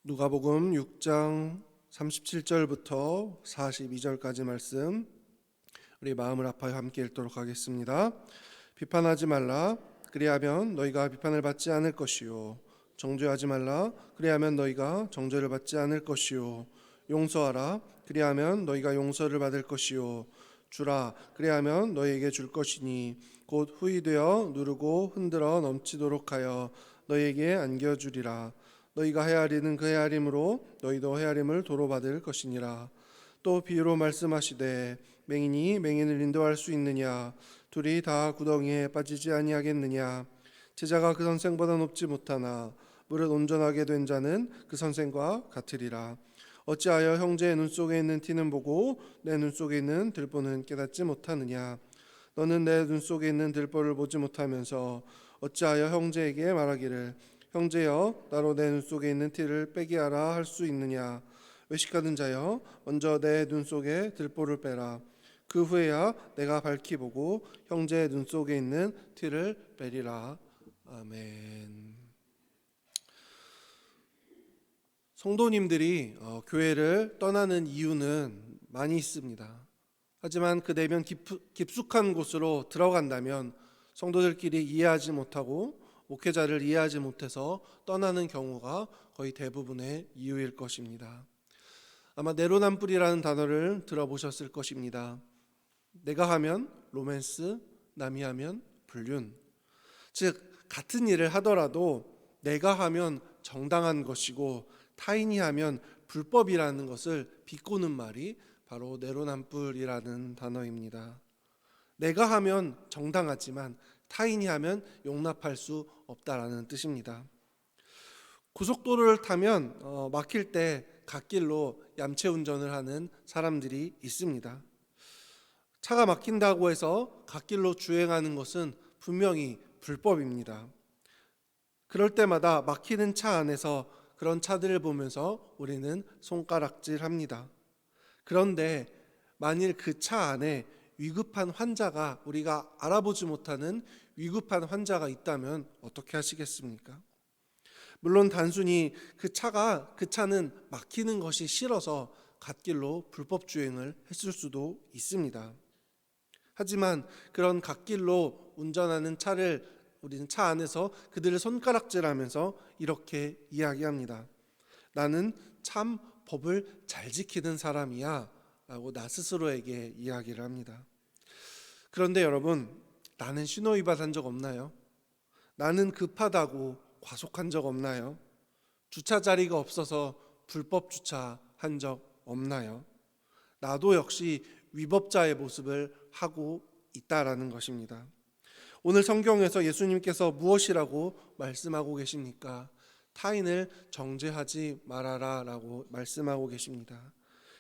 누가복음 6장 37절부터 42절까지 말씀, 우리 마음을 아파요 함께 읽도록 하겠습니다. 비판하지 말라. 그리하면 너희가 비판을 받지 않을 것이요. 정죄하지 말라. 그리하면 너희가 정죄를 받지 않을 것이요. 용서하라. 그리하면 너희가 용서를 받을 것이요. 주라. 그리하면 너희에게 줄 것이니 곧 후히되어 누르고 흔들어 넘치도록 하여 너희에게 안겨주리라. 너희가 헤아리는 그 헤아림으로 너희도 헤아림을 도로 받을 것이니라. 또 비유로 말씀하시되 맹인이 맹인을 인도할 수 있느냐? 둘이 다 구덩이에 빠지지 아니하겠느냐? 제자가 그 선생보다 높지 못하나 무릇 온전하게 된 자는 그 선생과 같으리라. 어찌하여 형제의 눈 속에 있는 티는 보고 내 눈 속에 있는 들보는 깨닫지 못하느냐? 너는 내 눈 속에 있는 들보를 보지 못하면서 어찌하여 형제에게 말하기를 형제여 나로 내 눈 속에 있는 티를 빼게 하라 할 수 있느냐? 외식하는 자여 먼저 내 눈 속에 들보를 빼라. 그 후에야 내가 밝히 보고 형제의 눈 속에 있는 티를 빼리라. 아멘. 성도님들이 교회를 떠나는 이유는 많이 있습니다. 하지만 그 내면 깊숙한 곳으로 들어간다면 성도들끼리 이해하지 못하고 목회자를 이해하지 못해서 떠나는 경우가 거의 대부분의 이유일 것입니다. 아마 내로남불이라는 단어를 들어보셨을 것입니다. 내가 하면 로맨스, 남이 하면 불륜. 즉 같은 일을 하더라도 내가 하면 정당한 것이고 타인이 하면 불법이라는 것을 비꼬는 말이 바로 내로남불이라는 단어입니다. 내가 하면 정당하지만 타인이 하면 용납할 수 없다라는 뜻입니다. 고속도로를 타면 막힐 때 갓길로 얌체 운전을 하는 사람들이 있습니다. 차가 막힌다고 해서 갓길로 주행하는 것은 분명히 불법입니다. 그럴 때마다 막히는 차 안에서 그런 차들을 보면서 우리는 손가락질합니다. 그런데 만일 그 차 안에 위급한 환자가, 우리가 알아보지 못하는 위급한 환자가 있다면 어떻게 하시겠습니까? 물론 단순히 그 차는 막히는 것이 싫어서 갓길로 불법 주행을 했을 수도 있습니다. 하지만 그런 갓길로 운전하는 차를 우리는 차 안에서 그들을 손가락질하면서 이렇게 이야기합니다. 나는 참 법을 잘 지키는 사람이야 라고 나 스스로에게 이야기를 합니다. 그런데 여러분, 나는 신호위반한 적 없나요? 나는 급하다고 과속한 적 없나요? 주차 자리가 없어서 불법 주차한 적 없나요? 나도 역시 위법자의 모습을 하고 있다라는 것입니다. 오늘 성경에서 예수님께서 무엇이라고 말씀하고 계십니까? 타인을 정죄하지 말아라 라고 말씀하고 계십니다.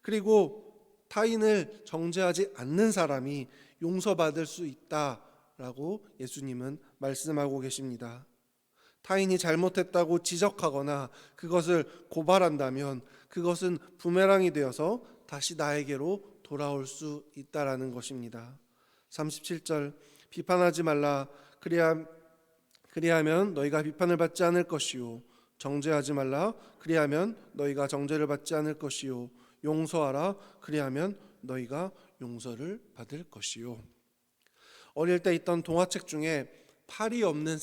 그리고 타인을 정죄하지 않는 사람이 용서받을 수 있다라고 예수님은 말씀하고 계십니다. 타인이 잘못했다고 지적하거나 그것을 고발한다면 그것은 부메랑이 되어서 다시 나에게로 돌아올 수 있다라는 것입니다. 37절 비판하지 말라. 그리하면 너희가 비판을 받지 않을 것이요. 정죄하지 말라. 그리하면 너희가 정죄를 받지 않을 것이요. 용서하라. 그리하면 너희가 용서를 받을 것이요. 어릴 때 있던 동화책 중에 팔이 없는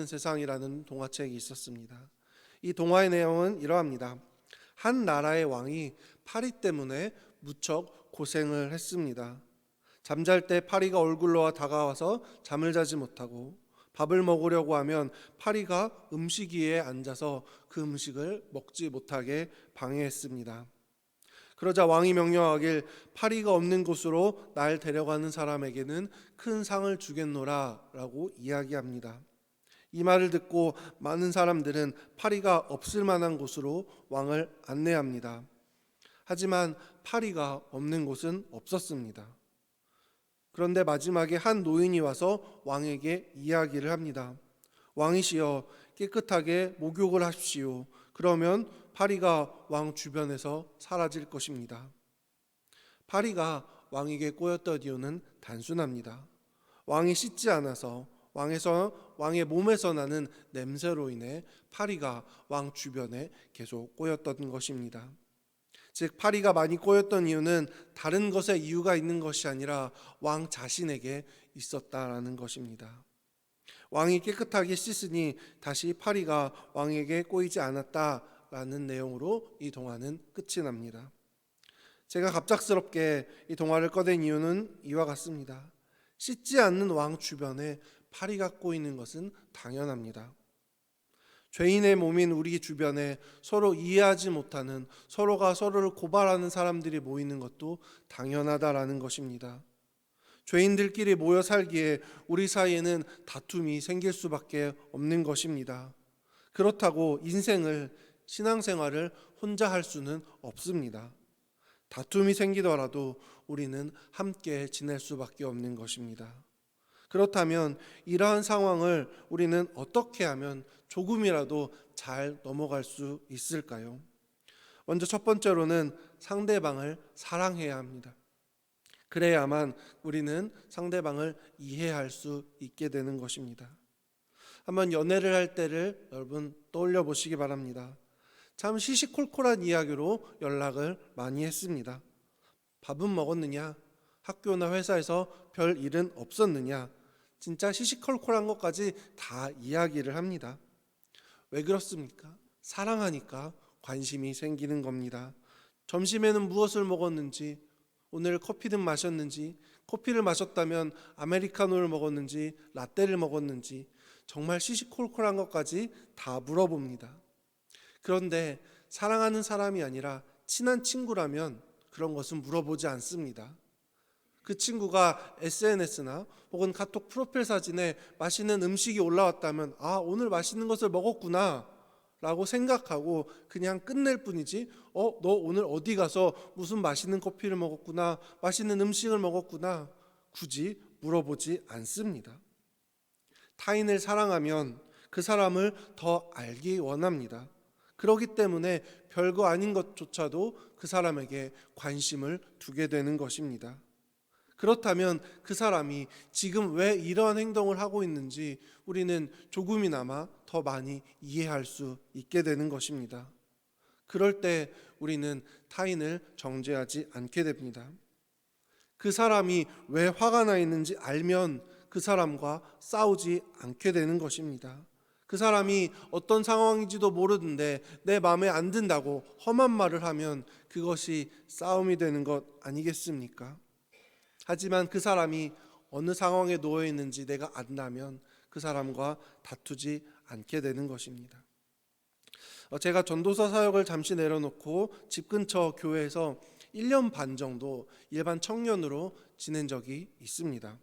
세상이라는 동화책이 있었습니다. 이 동화의 내용은 이러합니다. 한 나라의 왕이 파리 때문에 무척 고생을 했습니다. 잠잘 때 파리가 얼굴로 다가와서 잠을 자지 못하고 밥을 먹으려고 하면 파리가 음식 위에 앉아서 그 음식을 먹지 못하게 방해했습니다. 그러자 왕이 명령하길 파리가 없는 곳으로 날 데려가는 사람에게는 큰 상을 주겠노라 라고 이야기합니다. 이 말을 듣고 많은 사람들은 파리가 없을 만한 곳으로 왕을 안내합니다. 하지만 파리가 없는 곳은 없었습니다. 그런데 마지막에 한 노인이 와서 왕에게 이야기를 합니다. 왕이시여, 깨끗하게 목욕을 하십시오. 그러면 파리가 왕 주변에서 사라질 것입니다. 파리가 왕에게 꼬였던 이유는 단순합니다. 왕이 씻지 않아서, 왕의 몸에서 나는 냄새로 인해 파리가 왕 주변에 계속 꼬였던 것입니다. 즉 파리가 많이 꼬였던 이유는 다른 것에 이유가 있는 것이 아니라 왕 자신에게 있었다라는 것입니다. 왕이 깨끗하게 씻으니 다시 파리가 왕에게 꼬이지 않았다라는 내용으로 이 동화는 끝이 납니다. 제가 갑작스럽게 이 동화를 꺼낸 이유는 이와 같습니다. 씻지 않는 왕 주변에 파리가 꼬이는 것은 당연합니다. 죄인의 몸인 우리 주변에 서로 이해하지 못하는, 서로가 서로를 고발하는 사람들이 모이는 것도 당연하다라는 것입니다. 죄인들끼리 모여 살기에 우리 사이에는 다툼이 생길 수밖에 없는 것입니다. 그렇다고 신앙생활을 혼자 할 수는 없습니다. 다툼이 생기더라도 우리는 함께 지낼 수밖에 없는 것입니다. 그렇다면 이러한 상황을 우리는 어떻게 하면 조금이라도 잘 넘어갈 수 있을까요? 먼저 첫 번째로는 상대방을 사랑해야 합니다. 그래야만 우리는 상대방을 이해할 수 있게 되는 것입니다. 한번 연애를 할 때를 여러분 떠올려 보시기 바랍니다. 참 시시콜콜한 이야기로 연락을 많이 했습니다. 밥은 먹었느냐? 학교나 회사에서 별 일은 없었느냐? 진짜 시시콜콜한 것까지 다 이야기를 합니다. 왜 그렇습니까? 사랑하니까 관심이 생기는 겁니다. 점심에는 무엇을 먹었는지, 오늘 커피는 마셨는지, 커피를 마셨다면 아메리카노를 먹었는지, 라떼를 먹었는지, 정말 시시콜콜한 것까지 다 물어봅니다. 그런데 사랑하는 사람이 아니라 친한 친구라면 그런 것은 물어보지 않습니다. 그 친구가 SNS나 혹은 카톡 프로필 사진에 맛있는 음식이 올라왔다면 오늘 맛있는 것을 먹었구나 라고 생각하고 그냥 끝낼 뿐이지 너 오늘 어디 가서 무슨 맛있는 커피를 먹었구나, 맛있는 음식을 먹었구나 굳이 물어보지 않습니다. 타인을 사랑하면 그 사람을 더 알기 원합니다. 그렇기 때문에 별거 아닌 것조차도 그 사람에게 관심을 두게 되는 것입니다. 그렇다면 그 사람이 지금 왜 이러한 행동을 하고 있는지 우리는 조금이나마 더 많이 이해할 수 있게 되는 것입니다. 그럴 때 우리는 타인을 정죄하지 않게 됩니다. 그 사람이 왜 화가 나 있는지 알면 그 사람과 싸우지 않게 되는 것입니다. 그 사람이 어떤 상황인지도 모르는데 내 마음에 안 든다고 험한 말을 하면 그것이 싸움이 되는 것 아니겠습니까? 하지만 그 사람이 어느 상황에 놓여 있는지 내가 안다면 그 사람과 다투지 않게 되는 것입니다. 제가 전도사 사역을 잠시 내려놓고 집 근처 교회에서 1년 반 정도 일반 청년으로 지낸 적이 있습니다.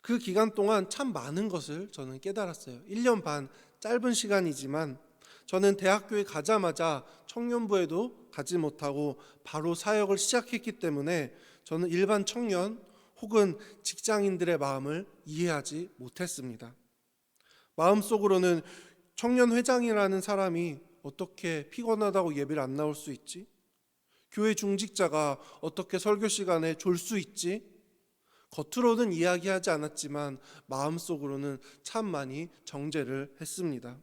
그 기간 동안 참 많은 것을 저는 깨달았어요. 1년 반 짧은 시간이지만 저는 대학교에 가자마자 청년부에도 가지 못하고 바로 사역을 시작했기 때문에 저는 일반 청년 혹은 직장인들의 마음을 이해하지 못했습니다. 마음속으로는 청년회장이라는 사람이 어떻게 피곤하다고 예배를 안 나올 수 있지? 교회 중직자가 어떻게 설교 시간에 졸 수 있지? 겉으로는 이야기하지 않았지만 마음속으로는 참 많이 정죄를 했습니다.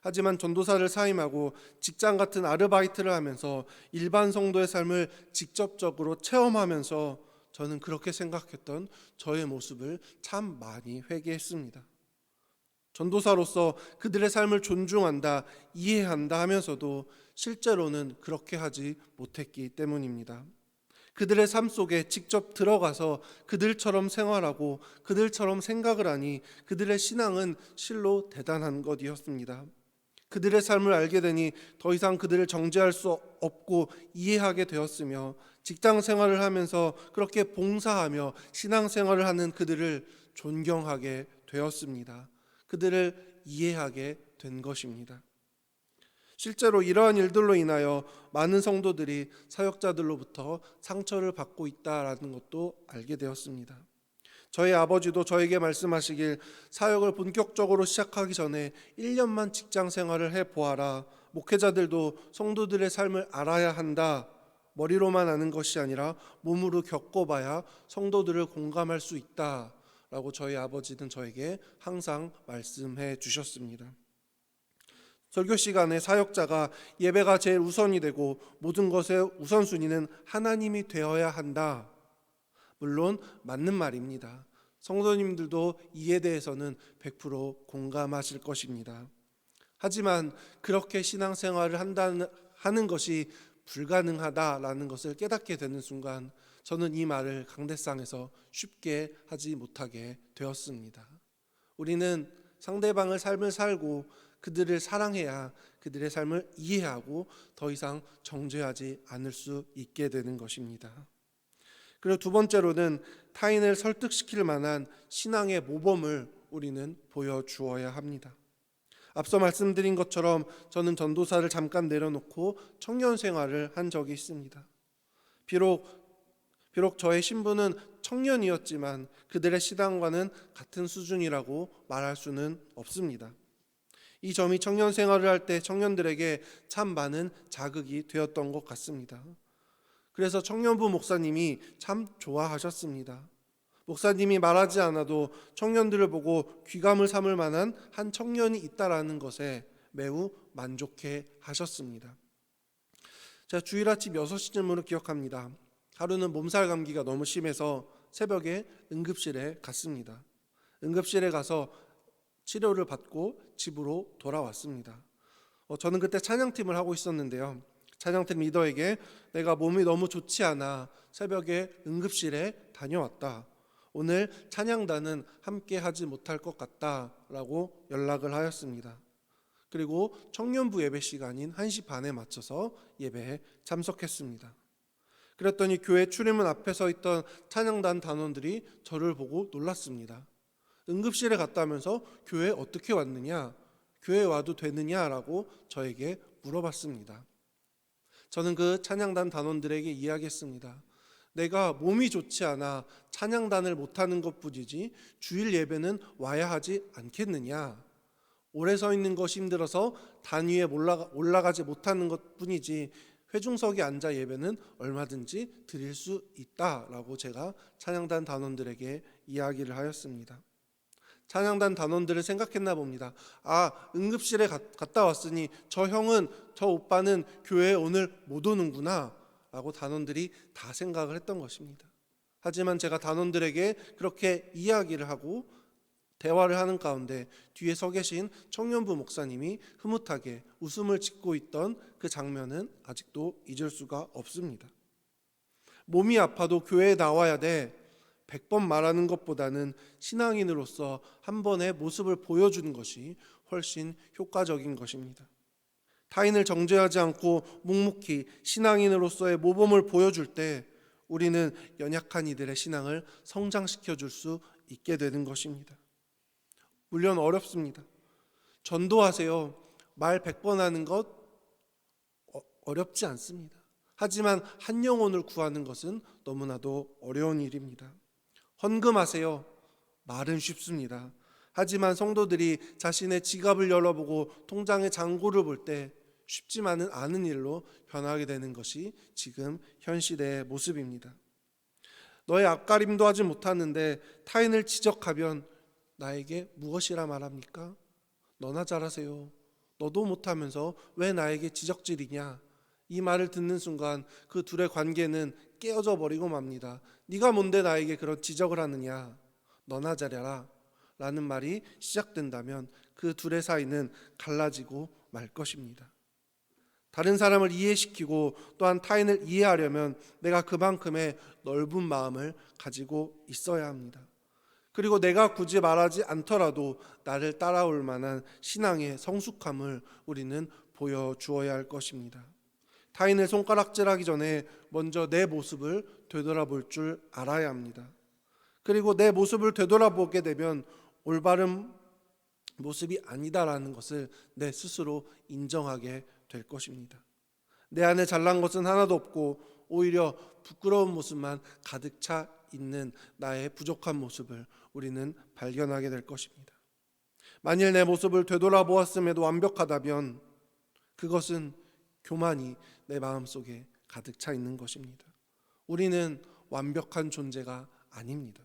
하지만 전도사를 사임하고 직장 같은 아르바이트를 하면서 일반 성도의 삶을 직접적으로 체험하면서 저는 그렇게 생각했던 저의 모습을 참 많이 회개했습니다. 전도사로서 그들의 삶을 존중한다, 이해한다 하면서도 실제로는 그렇게 하지 못했기 때문입니다. 그들의 삶 속에 직접 들어가서 그들처럼 생활하고 그들처럼 생각을 하니 그들의 신앙은 실로 대단한 것이었습니다. 그들의 삶을 알게 되니 더 이상 그들을 정죄할 수 없고 이해하게 되었으며 직장 생활을 하면서 그렇게 봉사하며 신앙 생활을 하는 그들을 존경하게 되었습니다. 그들을 이해하게 된 것입니다. 실제로 이러한 일들로 인하여 많은 성도들이 사역자들로부터 상처를 받고 있다라는 것도 알게 되었습니다. 저희 아버지도 저에게 말씀하시길 사역을 본격적으로 시작하기 전에 1년만 직장 생활을 해보아라. 목회자들도 성도들의 삶을 알아야 한다. 머리로만 아는 것이 아니라 몸으로 겪어봐야 성도들을 공감할 수 있다 라고 저희 아버지는 저에게 항상 말씀해 주셨습니다. 설교 시간에 사역자가 예배가 제일 우선이 되고 모든 것의 우선순위는 하나님이 되어야 한다. 물론 맞는 말입니다. 성도님들도 이에 대해서는 100% 공감하실 것입니다. 하지만 그렇게 신앙생활을 하는 것이 불가능하다라는 것을 깨닫게 되는 순간 저는 이 말을 강대상에서 쉽게 하지 못하게 되었습니다. 우리는 상대방의 삶을 살고 그들을 사랑해야 그들의 삶을 이해하고 더 이상 정죄하지 않을 수 있게 되는 것입니다. 그리고 두 번째로는 타인을 설득시킬 만한 신앙의 모범을 우리는 보여주어야 합니다. 앞서 말씀드린 것처럼 저는 전도사를 잠깐 내려놓고 청년 생활을 한 적이 있습니다. 비록 저의 신분은 청년이었지만 그들의 신앙과는 같은 수준이라고 말할 수는 없습니다. 이 점이 청년 생활을 할 때 청년들에게 참 많은 자극이 되었던 것 같습니다. 그래서 청년부 목사님이 참 좋아하셨습니다. 목사님이 말하지 않아도 청년들을 보고 귀감을 삼을 만한 한 청년이 있다라는 것에 매우 만족해 하셨습니다. 제가 주일 아침 6시쯤으로 기억합니다. 하루는 몸살 감기가 너무 심해서 새벽에 응급실에 갔습니다. 응급실에 가서 치료를 받고 집으로 돌아왔습니다. 저는 그때 찬양팀을 하고 있었는데요. 찬양팀 리더에게 내가 몸이 너무 좋지 않아 새벽에 응급실에 다녀왔다. 오늘 찬양단은 함께 하지 못할 것 같다라고 연락을 하였습니다. 그리고 청년부 예배 시간인 1시 반에 맞춰서 예배에 참석했습니다. 그랬더니 교회 출입문 앞에 서 있던 찬양단 단원들이 저를 보고 놀랐습니다. 응급실에 갔다면서 교회에 어떻게 왔느냐, 교회에 와도 되느냐라고 저에게 물어봤습니다. 저는 그 찬양단 단원들에게 이야기했습니다. 내가 몸이 좋지 않아 찬양단을 못하는 것뿐이지 주일 예배는 와야 하지 않겠느냐. 오래 서 있는 것이 힘들어서 단 위에 올라가지 못하는 것뿐이지 회중석에 앉아 예배는 얼마든지 드릴 수 있다라고 제가 찬양단 단원들에게 이야기를 하였습니다. 찬양단 단원들을 생각했나 봅니다. 응급실에 갔다 왔으니 저 오빠는 교회에 오늘 못 오는구나 라고 단원들이 다 생각을 했던 것입니다. 하지만 제가 단원들에게 그렇게 이야기를 하고 대화를 하는 가운데 뒤에 서 계신 청년부 목사님이 흐뭇하게 웃음을 짓고 있던 그 장면은 아직도 잊을 수가 없습니다. 몸이 아파도 교회에 나와야 돼. 100번 말하는 것보다는 신앙인으로서 한 번의 모습을 보여주는 것이 훨씬 효과적인 것입니다. 타인을 정죄하지 않고 묵묵히 신앙인으로서의 모범을 보여줄 때 우리는 연약한 이들의 신앙을 성장시켜 줄 수 있게 되는 것입니다. 물론 어렵습니다. 전도하세요. 말 100번 하는 것 어렵지 않습니다. 하지만 한 영혼을 구하는 것은 너무나도 어려운 일입니다. 헌금하세요. 말은 쉽습니다. 하지만 성도들이 자신의 지갑을 열어보고 통장의 잔고를 볼 때 쉽지만은 않은 일로 변하게 되는 것이 지금 현 시대의 모습입니다. 너의 앞가림도 하지 못하는데 타인을 지적하면 나에게 무엇이라 말합니까? 너나 잘하세요. 너도 못하면서 왜 나에게 지적질이냐? 이 말을 듣는 순간 그 둘의 관계는 깨어져 버리고 맙니다. 네가 뭔데 나에게 그런 지적을 하느냐? 너나 잘해라 라는 말이 시작된다면 그 둘의 사이는 갈라지고 말 것입니다. 다른 사람을 이해시키고 또한 타인을 이해하려면 내가 그만큼의 넓은 마음을 가지고 있어야 합니다. 그리고 내가 굳이 말하지 않더라도 나를 따라올 만한 신앙의 성숙함을 우리는 보여주어야 할 것입니다. 타인을 손가락질하기 전에 먼저 내 모습을 되돌아볼 줄 알아야 합니다. 그리고 내 모습을 되돌아보게 되면 올바른 모습이 아니다라는 것을 내 스스로 인정하게 될 것입니다. 내 안에 잘난 것은 하나도 없고 오히려 부끄러운 모습만 가득 차 있는 나의 부족한 모습을 우리는 발견하게 될 것입니다. 만일 내 모습을 되돌아보았음에도 완벽하다면 그것은 교만이 내 마음속에 가득 차 있는 것입니다. 우리는 완벽한 존재가 아닙니다.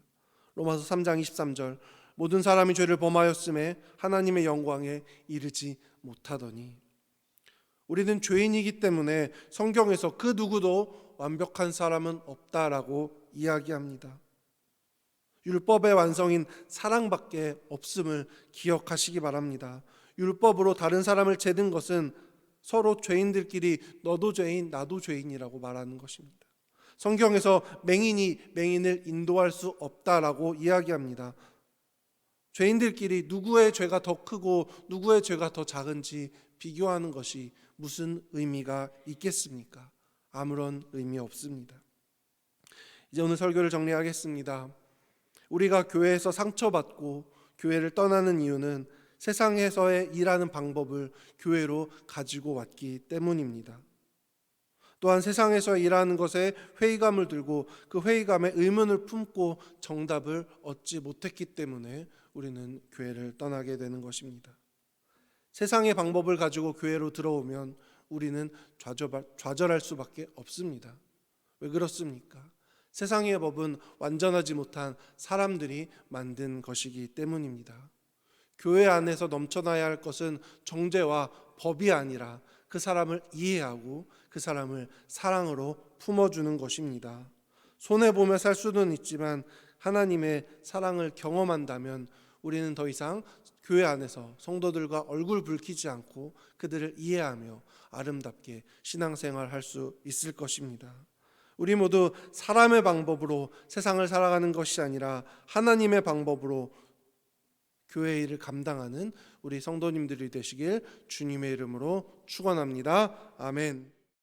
로마서 3장 23절 모든 사람이 죄를 범하였음에 하나님의 영광에 이르지 못하더니. 우리는 죄인이기 때문에 성경에서 그 누구도 완벽한 사람은 없다라고 이야기합니다. 율법의 완성인 사랑밖에 없음을 기억하시기 바랍니다. 율법으로 다른 사람을 재는 것은 서로 죄인들끼리 너도 죄인 나도 죄인이라고 말하는 것입니다. 성경에서 맹인이 맹인을 인도할 수 없다라고 이야기합니다. 죄인들끼리 누구의 죄가 더 크고 누구의 죄가 더 작은지 비교하는 것이 무슨 의미가 있겠습니까? 아무런 의미 없습니다. 이제 오늘 설교를 정리하겠습니다. 우리가 교회에서 상처받고 교회를 떠나는 이유는 세상에서의 일하는 방법을 교회로 가지고 왔기 때문입니다. 또한 세상에서 일하는 것에 회의감을 들고 그 회의감에 의문을 품고 정답을 얻지 못했기 때문에 우리는 교회를 떠나게 되는 것입니다. 세상의 방법을 가지고 교회로 들어오면 우리는 좌절할 수밖에 없습니다. 왜 그렇습니까? 세상의 법은 완전하지 못한 사람들이 만든 것이기 때문입니다. 교회 안에서 넘쳐나야 할 것은 정죄와 법이 아니라 그 사람을 이해하고 그 사람을 사랑으로 품어주는 것입니다. 손해보며 살 수는 있지만 하나님의 사랑을 경험한다면 우리는 더 이상 교회 안에서 성도들과 얼굴 붉히지 않고 그들을 이해하며 아름답게 신앙생활할 수 있을 것입니다. 우리 모두 사람의 방법으로 세상을 살아가는 것이 아니라 하나님의 방법으로 교회의 일을 감당하는 우리 성도님들이 되시길 주님의 이름으로 축원합니다. 아멘.